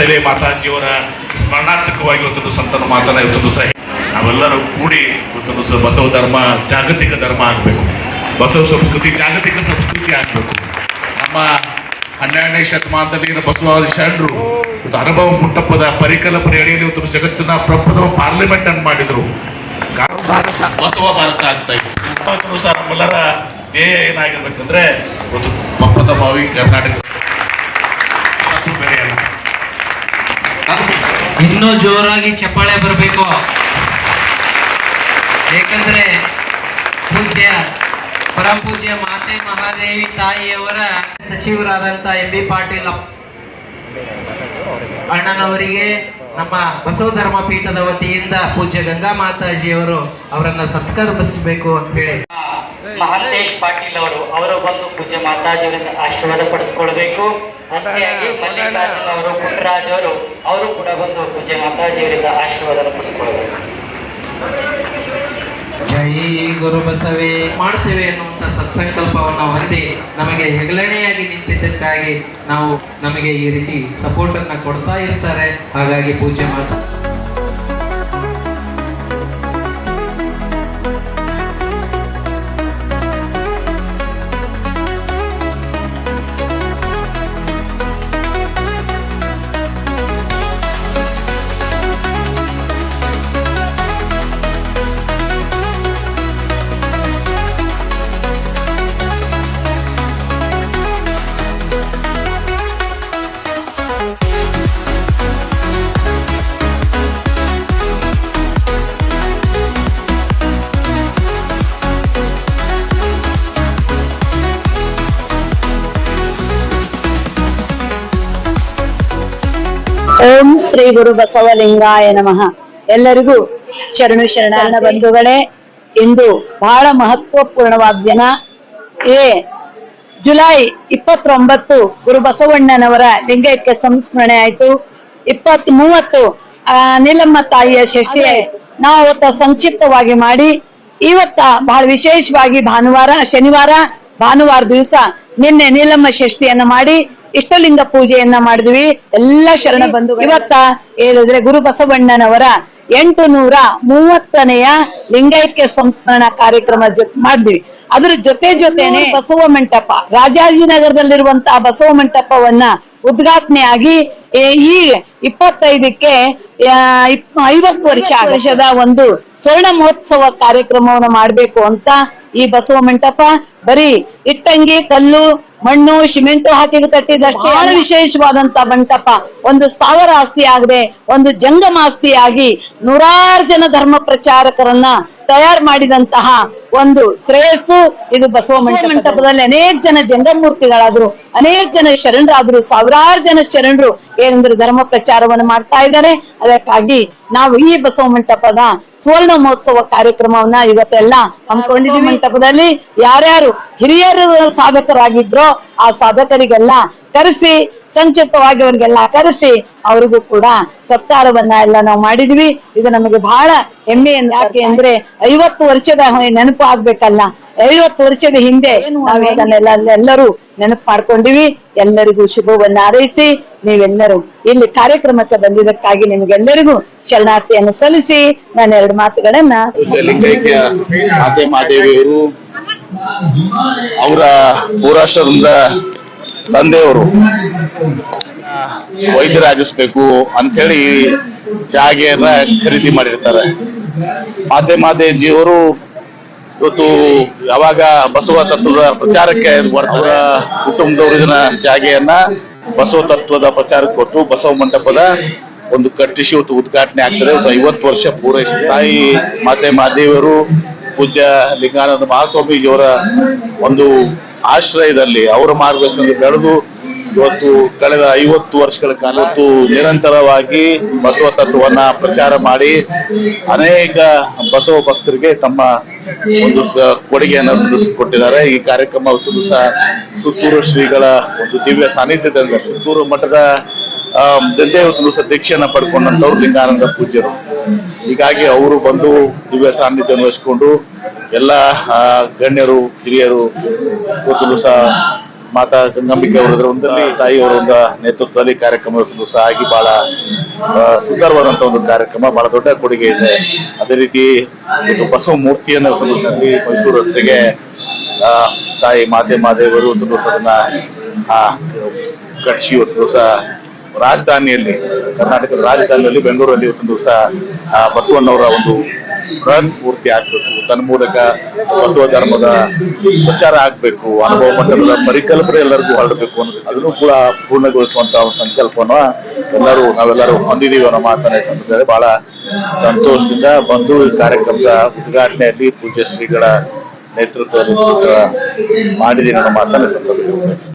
ಮೇರೆ ಮಾತಾಜಿಯವರ ಸ್ಮರಣಾರ್ಥಕವಾಗಿ ಇವತ್ತೊಂದು ಸಂತನ ಮಾತನ್ನ ಇವತ್ತೊಂದು ಸಹ ನಾವೆಲ್ಲರೂ ಕೂಡಿ ಇವತ್ತೊಂದು ಸಹ ಬಸವ ಧರ್ಮ ಜಾಗತಿಕ ಧರ್ಮ ಆಗಬೇಕು, ಬಸವ ಸಂಸ್ಕೃತಿ ಜಾಗತಿಕ ಸಂಸ್ಕೃತಿ ಆಗಬೇಕು. ನಮ್ಮ 12ನೇ ಶತಮಾನದಲ್ಲಿ ಬಸವಾದಿ ಶರಣರು ಅನುಭವ ಮಂಟಪದ ಪರಿಕಲ್ಪನೆ ಅಡಿಯಲ್ಲಿ ಇವತ್ತು ಜಗತ್ತಿನ ಪ್ರಪ್ರಥಮ ಪಾರ್ಲಿಮೆಂಟ್ ಅನ್ನು ಮಾಡಿದ್ರು. ಬಸವ ಭಾರತ ಆಗ್ತಾ ಇತ್ತು ಸಹ. ನಮ್ಮೆಲ್ಲರ ಧ್ಯೇಯ ಏನಾಗಿರ್ಬೇಕಂದ್ರೆ ಇವತ್ತು ಪ್ರಪ್ರಥಮವಾಗಿ ಕರ್ನಾಟಕ ಇನ್ನೂ ಜೋರಾಗಿ ಚಪ್ಪಾಳೆ ಬರಬೇಕು. ಏಕೆಂದ್ರೆ ಪೂಜ್ಯ ಪರಮ ಪೂಜ್ಯ ಮಾತೆ ಮಹಾದೇವಿ ತಾಯಿಯವರ ಸಚಿವರಾದಂತ ಎಂ ಬಿ ಪಾಟೀಲ್ ಅಣ್ಣನವರಿಗೆ ನಮ್ಮ ಬಸವ ಧರ್ಮ ಪೀಠದ ವತಿಯಿಂದ ಪೂಜ್ಯ ಗಂಗಾ ಮಾತಾಜಿಯವರು ಅವರನ್ನ ಸತ್ಕರಿಸಬೇಕು ಅಂತ ಹೇಳಿ ಮಹಾಂತೇಶ್ ಪಾಟೀಲ್ ಅವರು ಬಂದು ಪೂಜ್ಯ ಮಾತಾಜಿಯವರಿಂದ ಆಶೀರ್ವಾದ ಪಡೆದುಕೊಳ್ಬೇಕು. ಅಷ್ಟೇ ಆಗಿ ಮಲ್ಲಿಕಾರ್ಜುನ್ ಅವರು, ಪುಟ್ಟರಾಜ್ ಅವರು ಕೂಡ ಬಂದು ಪೂಜ್ಯ ಮಾತಾಜಿಯವರಿಂದ ಆಶೀರ್ವಾದ ಪಡೆದುಕೊಳ್ಬೇಕು. ಜೈ ಗುರು ಬಸವೇ ಮಾಡ್ತೇವೆ ಎನ್ನುವಂತ ಸತ್ಸಂಕಲ್ಪವನ್ನು ಹೊಂದಿ ನಮಗೆ ಹೆಗಲಣೆಯಾಗಿ ನಿಂತಿದ್ದಕ್ಕಾಗಿ ನಮಗೆ ಈ ರೀತಿ ಸಪೋರ್ಟ್ ಅನ್ನ ಕೊಡ್ತಾ ಇರ್ತಾರೆ. ಹಾಗಾಗಿ ಪೂಜ್ಯ ಮಾತಾ ಓಂ ಶ್ರೀ ಗುರು ಬಸವಲಿಂಗಾಯ ನಮಃ. ಎಲ್ಲರಿಗೂ ಶರಣು ಶರಣ ಬಂಧುಗಳೇ, ಇಂದು ಬಹಳ ಮಹತ್ವಪೂರ್ಣವಾದ ದಿನ. ಜುಲೈ 29 ಗುರು ಬಸವಣ್ಣನವರ ಲಿಂಗೈಕ್ಯ ಸಂಸ್ಮರಣೆ ಆಯ್ತು. 30 ನೀಲಮ್ಮ ತಾಯಿಯ ಷಷ್ಠಿ ಆಯ್ತು. ನಾವು ಅವತ್ತ ಸಂಕ್ಷಿಪ್ತವಾಗಿ ಮಾಡಿ ಇವತ್ತ ಬಹಳ ವಿಶೇಷವಾಗಿ ಶನಿವಾರ ಭಾನುವಾರ ದಿವಸ ನಿನ್ನೆ ನೀಲಮ್ಮ ಷಷ್ಠಿಯನ್ನ ಮಾಡಿ ಇಷ್ಟಲಿಂಗ ಪೂಜೆಯನ್ನ ಮಾಡಿದ್ವಿ. ಎಲ್ಲ ಶರಣ ಬಂಧು ಇವತ್ತ ಹೇಳಿದ್ರೆ ಗುರು ಬಸವಣ್ಣನವರ 830ನೇ ಲಿಂಗೈಕ್ಯ ಸಂಸ್ಮರಣಾ ಕಾರ್ಯಕ್ರಮ ಮಾಡಿದ್ವಿ. ಅದ್ರ ಜೊತೆನೆ ಬಸವ ಮಂಟಪ, ರಾಜಾಜಿನಗರದಲ್ಲಿರುವಂತಹ ಬಸವ ಮಂಟಪವನ್ನ ಉದ್ಘಾಟನೆ ಆಗಿ ಈ 25ಕ್ಕೆ 50 ವರ್ಷದ ಒಂದು ಸ್ವರ್ಣ ಮಹೋತ್ಸವ ಕಾರ್ಯಕ್ರಮವನ್ನು ಮಾಡ್ಬೇಕು ಅಂತ ಈ ಬಸವ ಮಂಟಪ ಬರೀ ಇಟ್ಟಂಗಿ, ಕಲ್ಲು, ಮಣ್ಣು, ಸಿಮೆಂಟು ಹಾಕಿ ಕಟ್ಟಿದಷ್ಟೇ ಬಹಳ ವಿಶೇಷವಾದಂತ ಮಂಟಪ. ಒಂದು ಸ್ಥಾವರ ಆಸ್ತಿ ಆಗದೆ ಒಂದು ಜಂಗಮ ಆಸ್ತಿಯಾಗಿ 100 ಜನ ಧರ್ಮ ಪ್ರಚಾರಕರನ್ನ ತಯಾರು ಮಾಡಿದಂತಹ ಒಂದು ಶ್ರೇಯಸ್ಸು ಇದು ಬಸವ ಮಂಟಪದಲ್ಲಿ. ಅನೇಕ ಜನ ಜಂಗಮೂರ್ತಿಗಳಾದ್ರು, ಅನೇಕ ಜನ ಶರಣರಾದ್ರು, ಸಾವಿರಾರು ಜನ ಶರಣರು ಏನಂದ್ರೆ ಧರ್ಮ ಪ್ರಚಾರವನ್ನು ಮಾಡ್ತಾ ಇದ್ದಾರೆ. ಅದಕ್ಕಾಗಿ ನಾವು ಈ ಬಸವ ಮಂಟಪದ ಸುವರ್ಣ ಮಹೋತ್ಸವ ಕಾರ್ಯಕ್ರಮವನ್ನ ಇವತ್ತೆಲ್ಲ ಹಮ್ಮಿಕೊಂಡಿದ್ದೀವಿ. ಮಂಟಪದಲ್ಲಿ ಯಾರ್ಯಾರು ಹಿರಿಯರು ಸಾಧಕರಾಗಿದ್ರೋ ಆ ಸಾಧಕರಿಗೆಲ್ಲ ಕರೆಸಿ, ಸಂಕ್ಷಿಪ್ತವಾಗಿ ಅವ್ರಿಗೆಲ್ಲ ಕರೆಸಿ ಅವ್ರಿಗೂ ಕೂಡ ಸತ್ಕಾರವನ್ನ ಎಲ್ಲ ನಾವು ಮಾಡಿದ್ವಿ. ಇದು ನಮಗೆ ಬಹಳ ಹೆಮ್ಮೆ. ಯಾಕೆ ಅಂದ್ರೆ 50 ವರ್ಷದ ನೆನಪು ಆಗ್ಬೇಕಲ್ಲ, 50 ವರ್ಷದ ಹಿಂದೆ ನಾವು ಎಲ್ಲರೂ ನೆನಪು ಮಾಡ್ಕೊಂಡಿವಿ. ಎಲ್ಲರಿಗೂ ಶುಭವನ್ನ ಹಾರೈಸಿ ನೀವೆಲ್ಲರೂ ಇಲ್ಲಿ ಕಾರ್ಯಕ್ರಮಕ್ಕೆ ಬಂದಿದ್ದಕ್ಕಾಗಿ ನಿಮಗೆಲ್ಲರಿಗೂ ಶರಣಾರ್ಥಿಯನ್ನು ಸಲ್ಲಿಸಿ ನಾನು 2 ಮಾತುಗಳನ್ನ ಲಿಂಗೈಕ್ಯ ಮಾತೆ ಮಹಾದೇವಿಯವರು ಅವರ ಪೂರಾಶ್ರಮದ ತಂದೆಯವರು ವೈದ್ಯರಾಗಿಸ್ಬೇಕು ಅಂತ ಹೇಳಿ ಜಾಗೆಯನ್ನ ಖರೀದಿ ಮಾಡಿರ್ತಾರೆ. ಮಾತೆ ಮಹಾದೇವಿಜಿಯವರು ಇವತ್ತು ಯಾವಾಗ ಬಸವ ತತ್ವದ ಪ್ರಚಾರಕ್ಕೆ ಅವರ ಕುಟುಂಬದವರು ಇದನ್ನ ಜಾಗೆಯನ್ನ ಬಸವ ತತ್ವದ ಪ್ರಚಾರಕ್ಕೆ ಕೊಟ್ಟು ಬಸವ ಮಂಟಪದ ಒಂದು ಕಟ್ಟಿಸಿ ಇವತ್ತು ಉದ್ಘಾಟನೆ ಆಗ್ತದೆ. 50 ವರ್ಷ ಪೂರೈಸಿದ ತಾಯಿ ಮಾತೆ ಮಹಾದೇವಿಯವರು ಪೂಜ್ಯ ಲಿಂಗಾನಂದ ಮಹಾಸ್ವಾಮೀಜಿಯವರ ಒಂದು ಆಶ್ರಯದಲ್ಲಿ ಅವರ ಮಾರ್ಗದರ್ಶನದಲ್ಲಿ ಬೆಳೆದು ಇವತ್ತು ಕಳೆದ 50 ವರ್ಷಗಳ ಕಾಲ ಇವತ್ತು ನಿರಂತರವಾಗಿ ಬಸವ ತತ್ವವನ್ನ ಪ್ರಚಾರ ಮಾಡಿ ಅನೇಕ ಬಸವ ಭಕ್ತರಿಗೆ ತಮ್ಮ ಒಂದು ಕೊಡುಗೆಯನ್ನು ಕೊಟ್ಟಿದ್ದಾರೆ. ಈ ಕಾರ್ಯಕ್ರಮ ಇವತ್ತು ಸಹ ಸುತ್ತೂರು ಶ್ರೀಗಳ ಒಂದು ದಿವ್ಯ ಸಾನ್ನಿಧ್ಯದಿಂದ ಸುತ್ತೂರು ಮಠದ ಇವತ್ತು ಸಹ ದೀಕ್ಷೆಯನ್ನ ಪಡ್ಕೊಂಡಂತವ್ರು ಲಿಂಗಾನಂದ ಪೂಜ್ಯರು. ಹೀಗಾಗಿ ಅವರು ಬಂದು ದಿವ್ಯ ಸಾನ್ನಿಧ್ಯ ವಹಿಸಿಕೊಂಡು ಎಲ್ಲ ಗಣ್ಯರು ಹಿರಿಯರು ಇವತ್ತು ಸಹ ಮಾತಾ ಗಂಗಾಂಬಿಕೆ ಅವರ ಒಂದು ತಾಯಿಯವರ ಒಂದು ನೇತೃತ್ವದಲ್ಲಿ ಕಾರ್ಯಕ್ರಮ ದಿವಸ ಆಗಿ ಬಹಳ ಸುಂದರವಾದಂತಹ ಒಂದು ಕಾರ್ಯಕ್ರಮ, ಬಹಳ ದೊಡ್ಡ ಕೊಡುಗೆ ಇದೆ. ಅದೇ ರೀತಿ ಒಂದು ಬಸವ ಮೂರ್ತಿಯನ್ನು ಕುಂದಿರಿಸಿ ಮೈಸೂರು ರಸ್ತೆಗೆ ತಾಯಿ ಮಾದೇವರು ಒಂದು ದಿವಸ ಅದನ್ನ ಕಟ್ಸಿ ಒಂದು ದಿವಸ ರಾಜಧಾನಿಯಲ್ಲಿ, ಕರ್ನಾಟಕದ ರಾಜಧಾನಿಯಲ್ಲಿ ಬೆಂಗಳೂರಲ್ಲಿ ಒಂದು ದಿವಸ ಬಸವಣ್ಣವರ ಒಂದು ಬೃಹತ್ ಮೂರ್ತಿ ಆಗ್ಬೇಕು, ತನ್ನ ಮೂಲಕ ಬಸವ ಧರ್ಮದ ಪ್ರಚಾರ ಆಗ್ಬೇಕು, ಅನುಭವ ಮಟ್ಟದ ಪರಿಕಲ್ಪನೆ ಎಲ್ಲರಿಗೂ ಹರಡಬೇಕು ಅನ್ನೋದು, ಅದನ್ನು ಕೂಡ ಪೂರ್ಣಗೊಳಿಸುವಂತಹ ಒಂದು ಸಂಕಲ್ಪವನ್ನು ನಾವೆಲ್ಲರೂ ಹೊಂದಿದೀವಿ ಅನ್ನೋ ಮಾತನ್ನ ಸಂದರ್ಭದಲ್ಲಿ ಬಹಳ ಸಂತೋಷದಿಂದ ಬಂದು ಈ ಕಾರ್ಯಕ್ರಮದ ಉದ್ಘಾಟನೆಯಲ್ಲಿ ಪೂಜ್ಯ ಶ್ರೀಗಳ ನೇತೃತ್ವದಲ್ಲಿ ಮಾಡಿದೀನಿ ಅನ್ನೋ ಮಾತನ್ನ ಸಂದರ್ಭದಲ್ಲಿ